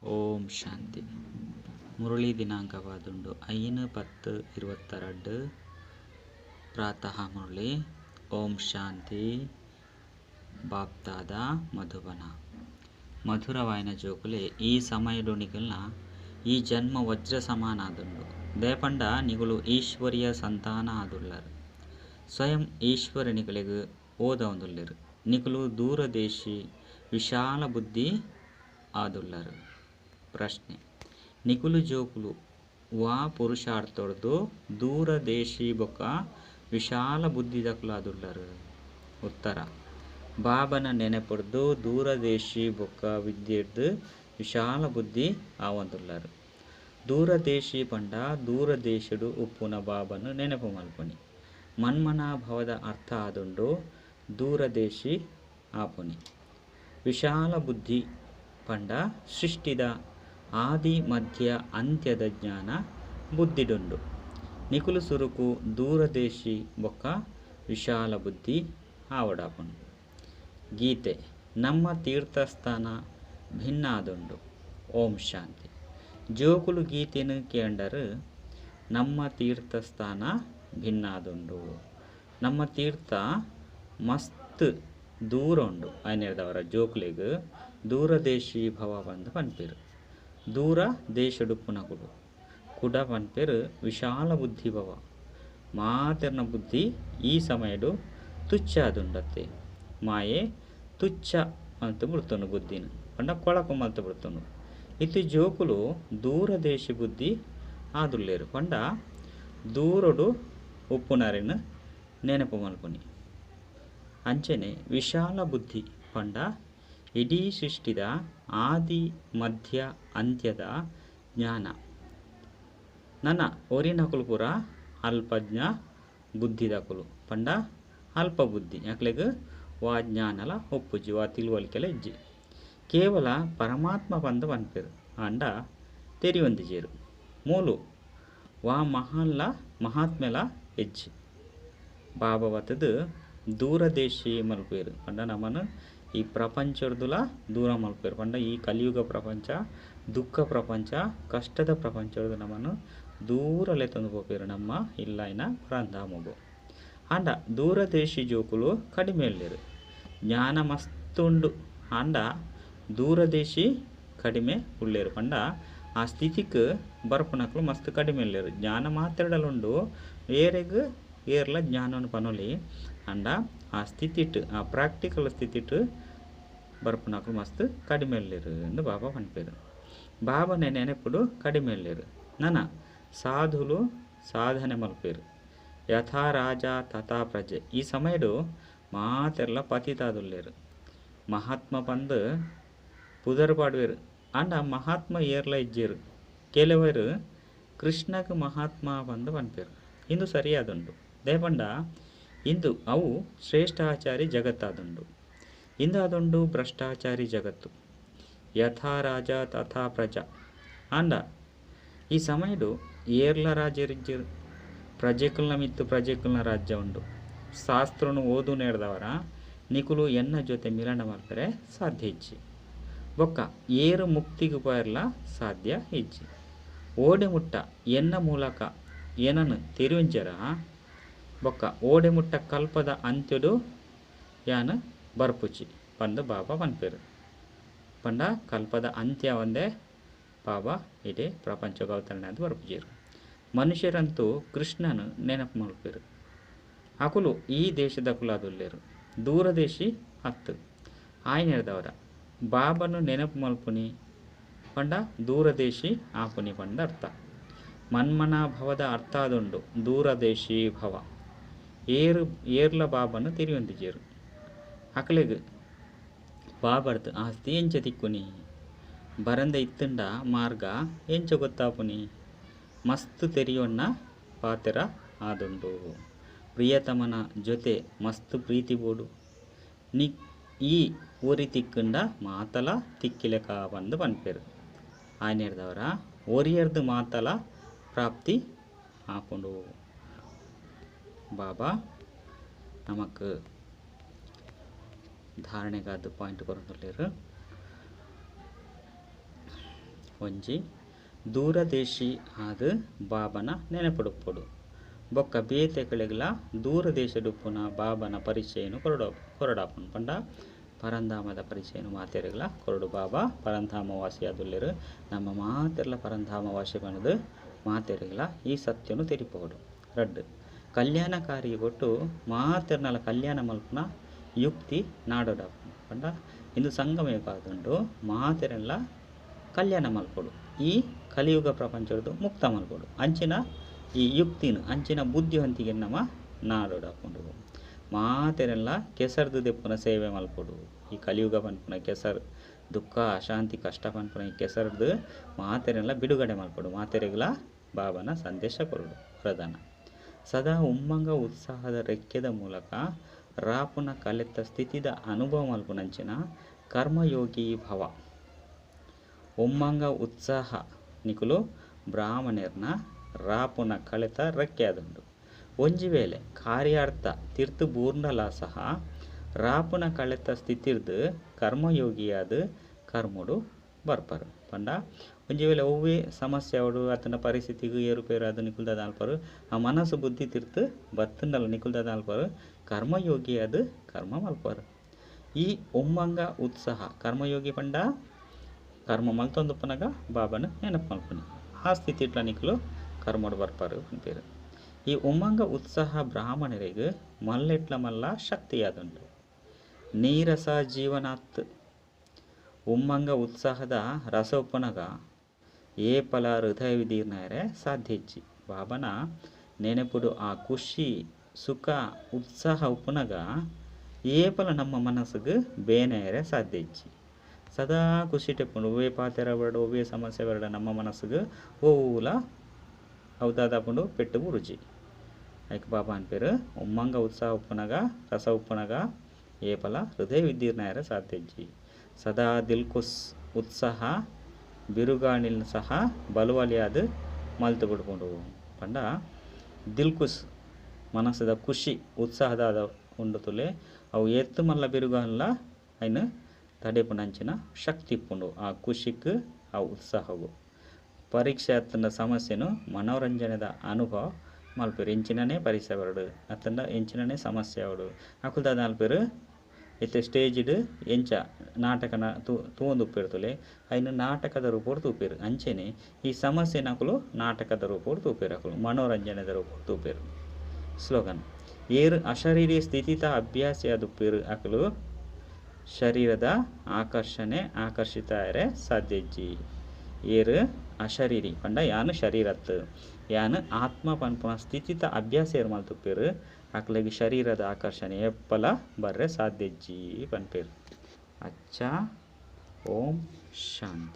ಓಂ ಶಾಂತಿ. ಮುರಳಿ ದಿನಾಂಕವಾದುಂಡು 5/10/22 ಪ್ರಾತಃ ಮುರಳಿ. ಓಂ ಶಾಂತಿ. ಬಾಪ್ತಾದ ಮಧುಬನ. ಮಧುರವಾಯಿನ ಜೋಕುಲೆ ಈ ಸಮಯಡುಣಿಗಲ್ನ ಈ ಜನ್ಮ ವಜ್ರ ಸಮಾನ ಆದುಂಡು. ದೇಪಂಡ ನಿಗುಲು ಈಶ್ವರಿಯ ಸಂತಾನ ಆದುಳ್ಳರು. ಸ್ವಯಂ ಈಶ್ವರನಿಗಳಿಗೆ ಓದೊಂದುಳ್ಳರು. ನಿಗುಲು ದೂರದೇಶಿ ವಿಶಾಲ ಬುದ್ಧಿ ಆದುಳ್ಳರು. ಪ್ರಶ್ನೆ: ನಿಕುಲು ಜೋಕುಲು ವಾ ಪುರುಷಾರ್ಥೊಡ್ದು ದೂರದೇಶಿ ಬೊಕ್ಕ ವಿಶಾಲ ಬುದ್ಧಿದಕುಲು ಆದುಳ್ಳರು. ಉತ್ತರ: ಬಾಬನ ನೆನಪೊಡ್ದು ದೂರದೇಶಿ ಬೊಕ್ಕ ವಿದ್ಯೆಡ್ದು ವಿಶಾಲ ಬುದ್ಧಿ ಆವಂದುಳ್ಳರು. ದೂರದೇಶಿ ಪಂಡ ದೂರದೇಶಡು ಉಪ್ಪುನ ಬಾಬನು ನೆನಪು ಮಲ್ಪುನಿ. ಮನ್ಮನಾಭವದ ಅರ್ಥ ಆದುಂಡು ದೂರದೇಶಿ ಆಪುನಿ. ವಿಶಾಲ ಬುದ್ಧಿ ಪಂಡ ಸೃಷ್ಟಿದ ಆದಿ ಮಧ್ಯ ಅಂತ್ಯದ ಜ್ಞಾನ ಬುದ್ಧಿಡುಂಡು. ನಿಕುಲು ಸುರುಕು ದೂರದೇಶಿ ಬೊಕ್ಕ ವಿಶಾಲ ಬುದ್ಧಿ ಆವಡಾಪುಂಡು. ಗೀತೆ: ನಮ್ಮ ತೀರ್ಥಸ್ಥಾನ ಭಿನ್ನ ಆದುಂಡು. ಓಂ ಶಾಂತಿ. ಜೋಕುಲು ಗೀತೆನು ಕೇಂಡರು ನಮ್ಮ ತೀರ್ಥಸ್ಥಾನ ಭಿನ್ನ ಆದುಂಡು. ನಮ್ಮ ತೀರ್ಥ ಮಸ್ತ್ ದೂರ ಉಂಡು. ಐನೇರದವರ ಜೋಕುಲೆಗ್ ದೂರದೇಶಿ ಭವ ಬಂದು ಪನ್ಪೇರು. ದೂರ ದೇಶಡುಪ್ಪುನಕುಲು ಕುಡ ಪನ್ಪೇರು ವಿಶಾಲ ಬುದ್ಧಿ ಭವ. ಮಾತೆರ್ನ ಬುದ್ಧಿ ಈ ಸಮಯಡು ತುಚ್ಛ ಆದುಂಡತ್ತೆ. ಮಾಯೆ ತುಚ್ಛ ಅಂತ ಬಿಡ್ತನು ಬುದ್ಧಿನ ಪಂಡ ಕೊಳಕು ಮಲ್ತು ಬಿಡ್ತನು. ಇತ್ತು ಜೋಕುಲು ದೂರದೇಶಿ ಬುದ್ಧಿ ಆದುಲ್ಲೇರು ಪಂಡ ದೂರಡು ಉಪ್ಪುನರಿನ ನೆನಪು ಮಲ್ಪುನಿ. ಅಂಚನೆ ವಿಶಾಲ ಬುದ್ಧಿ ಪಂಡ ಇಡೀ ಸೃಷ್ಟಿದ ಆದಿ ಮಧ್ಯ ಅಂತ್ಯದ ಜ್ಞಾನ. ನನ್ನ ಒರಿನಕುಲು ಪುರ ಅಲ್ಪಜ್ಞ ಬುದ್ಧಿದಕುಲು ಪಂಡ ಅಲ್ಪ ಬುದ್ಧಿ ಯಾಕ್ಲೆಗ್ ವಾ ಜ್ಞಾನಲ ಒಪ್ಪುಜಿ ವಾ ತಿಳುವಳಿಕೆಲ ಇಜ್ಜಿ. ಕೇವಲ ಪರಮಾತ್ಮ ಬಂದು ಪನ್ಪೇರು ಅಂಡ ತೆರಿಯೊಂದಿಜೇರು. ಮೂಲು ವಾ ಮಹಾನ್ಲ ಮಹಾತ್ಮೆಲ ಎಜ್ಜಿ. ಬಾಬವತದು ದೂರದೇಶಿ ಮಲ್ಪೇರು ಪಂಡ ನಮ್ಮನ್ನು ಈ ಪ್ರಪಂಚರ್ದುಲ ದೂರ ಮಲ್ಪೇರು ಪಂಡ ಈ ಕಲಿಯುಗ ಪ್ರಪಂಚ ದುಃಖ ಪ್ರಪಂಚ ಕಷ್ಟದ ಪ್ರಪಂಚದ ನಮ್ಮನ್ನು ದೂರಲೆ ತಂದು ಹೋಗ್ಪೇರು ನಮ್ಮ ಇಲ್ಲೈನ ಪರಂಧಾಮಗು. ಅಂಡ ದೂರದೇಶಿ ಜೋಕುಲು ಕಡಿಮೆ ಇಲ್ಲೇರು. ಜ್ಞಾನ ಮಸ್ತುಂಡು ಅಂಡ ದೂರದೇಶಿ ಕಡಿಮೆ ಉಳ್ಳೇರು ಪಂಡ ಆ ಸ್ಥಿತಿಕ್ ಬರ್ಪುನಕ್ಲು ಮಸ್ತ್ ಕಡಿಮೆ ಇಲ್ಲೇರು. ಜ್ಞಾನ ಮಾತಾಡಲುಂಡು ಏರೆಗ್ ಏರ್ಲ ಜ್ಞಾನವನ್ನು ಪನೊಲಿ ಅಂಡ ಆ ಸ್ಥಿತಿಟ್ ಆ ಪ್ರಾಕ್ಟಿಕಲ್ ಸ್ಥಿತಿಟ್ ಬರ್ಪುನಕ್ಲು ಮಸ್ತ್ ಕಡಿಮೆ ಇಲ್ಲೇರು ಎಂದು ಬಾಬಾ ಪನ್ಪೇರು. ಬಾಬನ ನೆನಪುಡು ಕಡಿಮೆ ಇಲ್ಲೇರು. ನನ್ನ ಸಾಧುಲು ಸಾಧನೆ ಮಲ್ಪೇರು. ಯಥಾ ರಾಜ ತಥಾ ಪ್ರಜೆ. ಈ ಸಮಯಡು ಮಾತೆರ್ಲ ಪತಿತಾದುಲ್ಲೇರು. ಮಹಾತ್ಮ ಪಂದು ಪುದರ್ ಪಾಡುವೇರು ಅಂಡ ಮಹಾತ್ಮ ಏರ್ಲ ಇಜ್ಜೇರು. ಕೆಲವರು ಕೃಷ್ಣಗ್ ಮಹಾತ್ಮ ಬಂದು ಪನ್ಪೇರು. ಇಂದು ಸರಿಯಾದುಂಡು ದೇಪಂಡ ಇಂದು ಅವು ಶ್ರೇಷ್ಠಾಚಾರಿ ಜಗತ್ತಾದುಂಡು. ಇಂದಾದುಂಡು ಭ್ರಷ್ಟಾಚಾರಿ ಜಗತ್ತು. ಯಥಾ ರಾಜ ತಥಾ ಪ್ರಜಾ ಅಂಡ ಈ ಸಮಯಡು ಏರ್ಲ ರಾಜ್ಯರಿಜ್ಜರು. ಪ್ರಜೆಕುಲ್ನ ಮಿತ್ತು ಪ್ರಜೆಕುಲ್ನ ರಾಜ್ಯ ಉಂಡು. ಶಾಸ್ತ್ರನು ಓದು ನೇಡ್ದವರ ನಿಕುಲು ಎನ್ನ ಜೊತೆ ಮಿಲನ ಮಲ್ಪರೆ ಸಾಧ್ಯ ಇಜ್ಜಿ. ಬೊಕ್ಕ ಏರು ಮುಕ್ತಿಗೆ ಪೋಯರ್ಲ ಸಾಧ್ಯ ಇಜ್ಜಿ. ಓಡೆ ಮುಟ್ಟ ಎನ್ನ ಮೂಲಕ ಏನನ್ನು ತೆರಿಯುಂಜರ ಬೊಕ್ಕ ಓಡೆ ಮುಟ್ಟ ಕಲ್ಪದ ಅಂತ್ಯಡು ಯಾನು ಬರ್ಪುಚಿ ಪಂದು ಬಾಬಾ ಪನ್ಪೇರು. ಪಂಡ ಕಲ್ಪದ ಅಂತ್ಯ ಒಂದೇ ಬಾಬಾ ಇಡೀ ಪ್ರಪಂಚ ಅವತರಣೆ ಅದು ಬರ್ಪುಜೇರು. ಮನುಷ್ಯರಂತೂ ಕೃಷ್ಣನು ನೆನಪು ಮಲ್ಪೇರು. ಅಕುಲು ಈ ದೇಶದ ಕುಲಾದುಲ್ಲೇರು. ದೂರದೇಶಿ ಹತ್ತು ಆಯ್ನೆಡ್ದವರ ಬಾಬನು ನೆನಪು ಮಲ್ಪುನಿ ಪಂಡ ದೂರದೇಶಿ ಆಪುನಿ ಪಂಡ ಅರ್ಥ. ಮನ್ಮನಾಭವದ ಅರ್ಥ ಆದುಂಡು ದೂರದೇಶಿ ಭವ. ಏರ್ಲ ಬಾಬನು ತಿರಿಯೊಂದಿಜೇರು. ಅಕಲೆಗ್ ಬಾಬರ್ದು ಆಸ್ತಿ ಎಂಚ ತಿಕ್ಕುನಿ ಬರಂದ ಇತ್ತಂಡ ಮಾರ್ಗ ಎಂಚ ಗೊತ್ತಾಪುನಿ. ಮಸ್ತ್ ತೆರಿಯೊನ್ನ ಪಾತೆರ ಆದುಂಡು. ಪ್ರಿಯತಮನ ಜೊತೆ ಮಸ್ತ್ ಪ್ರೀತಿ ಬೋಡು. ನಿ ಈ ಒರಿ ತಿಕ್ಕಂಡ ಮಾತಲ ತಿಕ್ಕಿಲೆಕ ಬಂದು ಪನ್ಪೇರು. ಆಯ್ನೆಡ್ದವರ ಒರಿಯರ್ದು ಮಾತಲ ಪ್ರಾಪ್ತಿ ಆಪುಂಡು. ಬಾಬಾ ನಮಕ್ ಧಾರಣೆಗಾದ ಪಾಯಿಂಟ್ ಕೊರೊಂದುಲ್ಲೇರು. ಒಂಜಿ ದೂರದೇಶಿ ಆದ ಬಾಬನ ನೆನಪುಡುಪ್ಪುಡು ಬೊಕ್ಕ ಬೇತೆಗಳಿಗಲ ದೂರದೇಶಡುಪ್ಪುನ ಬಾಬನ ಪರಿಚಯನು ಕೊರಡಾಪುಂಡು ಪಂಡ ಪರಂಧಾಮದ ಪರಿಚಯನು ಮಾತೆರೆಗಲ ಕೊರಡು ಬಾಬಾ ಪರಂಧಾಮ ವಾಸಿಯಾದುಲ್ಲೆರು ನಮ್ಮ ಮಾತೆರ್ಲ ಪರಂಧಾಮ ವಾಸಿ ಪನದು ಮಾತೆರೆಗಲ ಈ ಸತ್ಯನು ತೆರಿಪೋಡು ರಡ್ಡು ಕಲ್ಯಾಣಕಾರಿ ಕೊಟ್ಟು ಮಾತೆರ್ನಲ ಕಲ್ಯಾಣ ಮಲ್ಪುನ ಯುಕ್ತಿ ನಾಡೋಡಾಪುಂಡು ಪಂಡ ಇಂದು ಸಂಗಮೇ ಕಾದುಂಡು ಮಾತೆರೆಲ್ಲ ಕಲ್ಯಾಣ ಮಲ್ಪೊಡು ಈ ಕಲಿಯುಗ ಪ್ರಪಂಚದ ಮುಕ್ತ ಮಲ್ಪೊಡು ಅಂಚಿನ ಈ ಯುಕ್ತಿನ ಅಂಚಿನ ಬುದ್ಧಿವಂತಿಗೆ ನಮ್ಮ ನಾಡೋಡಾಪುಂಡು ಮಾತೆರೆಲ್ಲ ಕೆಸರ್ದು ದೆಪ್ಪುನ ಸೇವೆ ಮಲ್ಪೊಡು ಈ ಕಲಿಯುಗ ಪನ್ಪುನ ಕೆಸರು ದುಃಖ ಅಶಾಂತಿ ಕಷ್ಟ ಪನ್ಪುನ ಈ ಕೆಸರ್ದು ಮಾತೆರೆಲ್ಲ ಬಿಡುಗಡೆ ಮಲ್ಪೊಡು ಮಾತೆರೆಗಲ ಬಾಬನ ಸಂದೇಶ ಕೊರಡು ಪ್ರಧಾನ ಸದಾ ಉಮ್ಮಂಗ ಉತ್ಸಾಹದ ರೆಕ್ಕೆದ ಮೂಲಕ ರಾಪುನ ಕಲೆತ್ತ ಸ್ಥಿತಿದ ಅನುಭವ ಮಲ್ಪುನಂಚಿನ ಕರ್ಮಯೋಗಿ ಭವ ಉಮ್ಮಂಗ ಉತ್ಸಾಹ ನಿಕುಲು ಬ್ರಾಹ್ಮಣರ್ನ ರಾಪುನ ಕಳೆತ ರೆಕ್ಕೆ ಆದುಂಡು ಒಂಜಿ ವೇಳೆ ಕಾರ್ಯಾರ್ಥ ತಿರ್ತು ಬೂರ್ನಲ ಸಹ ರಾಪುನ ಕಳೆತ ಸ್ಥಿತಿರ್ದು ಕರ್ಮಯೋಗಿಯಾದ ಕರ್ಮುಡು ಬರ್ಪರು ಪಂಡ ಒಂಜಿ ವೇಳೆ ಒವ್ವೇ ಸಮಸ್ಯೆ ಅವಡು ಆತನ ಪರಿಸ್ಥಿತಿಗೂ ಏರುಪೇರು ಅದು ನಿಕುಲ್ದ ಅಲ್ಪರು ಆ ಮನಸ್ಸು ಬುದ್ಧಿ ತಿರ್ತು ಬತ್ತಂಡಲ್ಲ ನಿಕುಲ್ದ ಅಲ್ಪರು ಕರ್ಮಯೋಗಿಯಾದ ಕರ್ಮ ಮಲ್ಪರು ಈ ಉಮ್ಮಂಗ ಉತ್ಸಾಹ ಕರ್ಮಯೋಗಿ ಪಂಡ ಕರ್ಮ ಮಲ್ತೊಂದುಪ್ಪನಾಗ ಬಾಬನ ನೆನಪು ಮಲ್ಪುನಿ ಆ ಸ್ಥಿತಿ ಇಟ್ಲ ನಿಕಲು ಕರ್ಮಡು ಬರ್ಪಾರು ಅನ್ಪೇರು ಈ ಉಮ್ಮಂಗ ಉತ್ಸಾಹ ಬ್ರಾಹ್ಮಣರಿಗೆ ಮಲ್ಲೆಟ್ಲ ಮಲ್ಲ ಶಕ್ತಿಯಾದುಂಟು ನೀರಸ ಜೀವನಾತ್ ಉಮ್ಮಂಗ ಉತ್ಸಾಹದ ರಸ ಉಪ್ಪನಗ ಏಪಲ ಹೃದಯ ವಿದೀರ್ಣರೆ ಸಾಧ್ಯ ಇಚ್ಚಿ ಬಾಬನ ನೆನಪುಡು ಆ ಖುಷಿ ಸುಖ ಉತ್ಸಾಹ ಉಪ್ಪನಗ ಏಪಲ ನಮ್ಮ ಮನಸ್ಸಿಗೆ ಬೇನೆಯರೆ ಸಾಧ್ಯ ಇಚ್ಚಿ ಸದಾ ಖುಷಿ ಟೆಪ್ಪುಂಡು ಒವ್ವೇ ಪಾತೆರ ಬರಡು ಒವ್ವೇ ಸಮಸ್ಯೆ ಬರಡ ನಮ್ಮ ಮನಸ್ಸಿಗೆ ಓಲ ಹೌದಾದಪುಂಡು ಪೆಟ್ಟು ಬುರುಜಿ ಐಕ್ ಬಾಬಾ ಅನ್ಪೇರು ಉಮ್ಮಂಗ ಉತ್ಸಾಹ ಉಪ್ಪುನಗ ರಸ ಉಪ್ಪುನಗ ಏಪಲ ಹೃದಯ ವಿದೀರ್ಣಯರ ಸಾಧ್ಯ ಇಜ್ಜಿ ಸದಾ ದಿಲ್ಕುಸ್ ಉತ್ಸಾಹ ಬಿರುಗಾಣಿಲ್ ಸಹ ಬಲುವಲಿಯಾದ ಮಲ್ತು ಬಿಡ್ಕೊಂಡು ಪಂಡ ದಿಲ್ಕುಸ್ ಮನಸ್ಸದ ಖುಷಿ ಉತ್ಸಾಹದ ಉಂಡು ತುಲೆ ಅವು ಎತ್ತು ಮಲ್ಲ ಬಿರುಗಾನ್ಲ ಐನು ತಡೆಪುನಂಚಿನ ಶಕ್ತಿ ಇಪ್ಪುಂಡು ಆ ಖುಷಿಗೆ ಆ ಉತ್ಸಾಹವು ಪರೀಕ್ಷೆ ಅತ್ತನ ಸಮಸ್ಯೆನು ಮನೋರಂಜನೆದ ಅನುಭವ ಮಲ್ಪೇರು ಎಂಚಿನನೇ ಪರೀಕ್ಷೆ ಬರಡು ಅತ್ತಂಡ ಎಂಚಿನನೇ ಸಮಸ್ಯೆ ಅವಡು ಅಕುಲ್ದ ನಾಲ್ಪೇರು ಇತ್ತೆ ಸ್ಟೇಜಿಡ್ ಎಂಚ ನಾಟಕನ ತೂಂದು ಉಪ್ಪೇರ್ತಲೆ ಐನು ನಾಟಕದ ರೂಪೋಡು ತೂಪೇರು ಅಂಚೆನೆ ಈ ಸಮಸ್ಯೆ ನಕಲು ನಾಟಕದ ರೂಪೋಡು ತೂಪೇರು ಅಕಲು ಮನೋರಂಜನೆದ ರೂಪೋಡು ತೂಪೇರು ಸ್ಲೋಗನ್ ಏರು ಅಶರೀರಿ ಸ್ಥಿತಿತ ಅಭ್ಯಾಸ ದುಪ್ಪೇರು ಅಕಲು ಶರೀರದ ಆಕರ್ಷಣೆ ಆಕರ್ಷಿತ ಸಾಧ್ಯ ಇಜ್ಜಿ ಏರು ಅಶರೀರಿ ಪಂಡ ಯಾನು ಶರೀರತ್ ಯಾನು ಆತ್ಮ ಪನ್ಪುನ ಸ್ಥಿತಿತ ಅಭ್ಯಾಸ ಏರು ಮಲ್ತುಪ್ಪೇರು ಅಕ್ಲಗಿ ಶರೀರದ ಆಕರ್ಷಣೆ ಎಪ್ಪಲ ಬರ್ರೆ ಸಾಧ್ಯ ಇಜ್ಜಿ ಪನ್ಪೇರು ಅಚ್ಚ ಓಂ ಶಾಂತಿ.